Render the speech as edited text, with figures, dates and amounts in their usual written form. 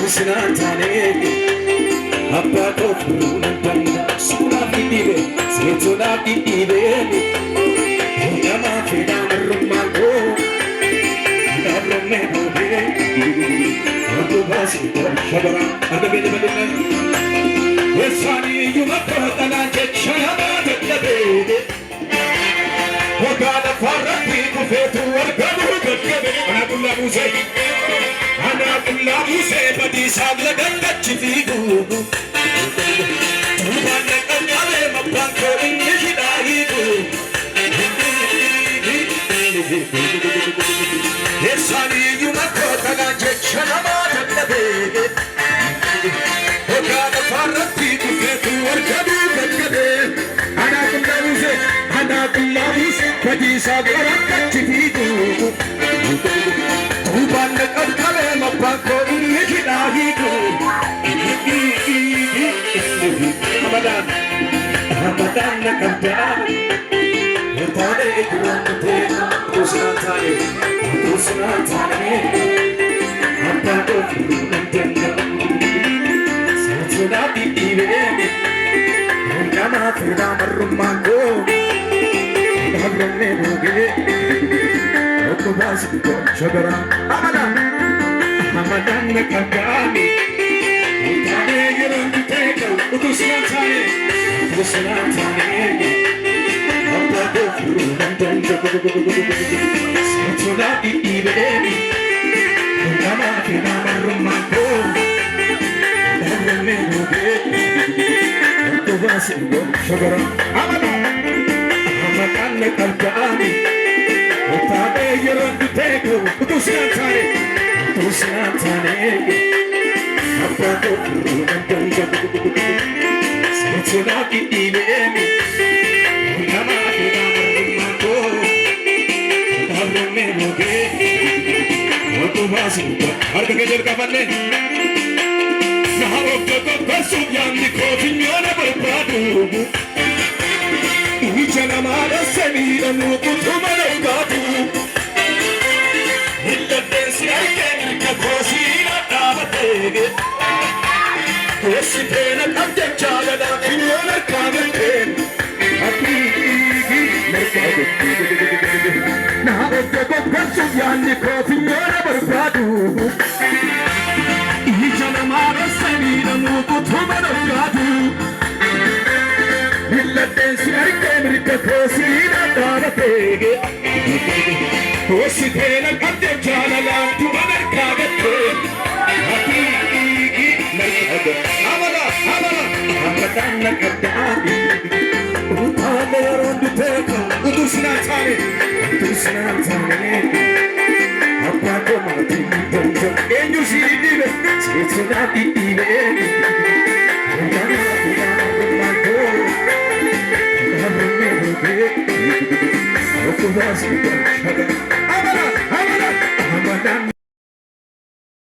Sinatane Abba Kofu Nanda Suna Bidibe Setuna Bidibe Yama Fidam Rumago Dablome Bobe Adu Basi Shabara Adu Bidibadune Yesani Yumakatana Chayama Dabe Wakana Farati Kufetu Wargabu Gabe Anabula Musay Ana kulla muse badi sabla ganga chifigu Tubana kanyale mabanko inhidahigu Yesani yumako tagaje chanama tabe Okada farati kufetu wargabu gabe Ana kulla muse badi sabla ganga chifigu Tubana kanyale mabanko inhidahigu Ramadan nakabdan Yatane ikrante Tusnatane Ampado nantenda Satuna bibene Yama fidam rumango Dabrane boge Okubasi ko shabara Ramadan nakabdan Yatane ikrante Tusnatane Ampado nantenda Satuna bibene Yama fidam rumango Dabrane boge Okubasi ko shabara Ramadan nakabdan Yatane ikrante Tusnatane Ampado nantenda Satuna bibene Yama fidam rumango Dabrane boge Harga gelir kafanne Naharokta kasut yandı kofinyona barpadu Uçana mara semira nutu tumana ugatu Millete siyayken kakosina davatege Kosipena kapte çalada finyona kavete Hakiki merkade Naharokta kasut yandı kofinyona barpadu Uçana mara semira nutu tumana ugatu Millete siyayken kakosina davatege Kosipena kapte çalada tumana kavete Hakiki merkade Ramadan nakabdan Utane yarandu teka Udusnatane Abbako mati tonjo Enyu siridibe Setuna bibene Yama fidam rumango Dabrane boge Okubasi ko shabara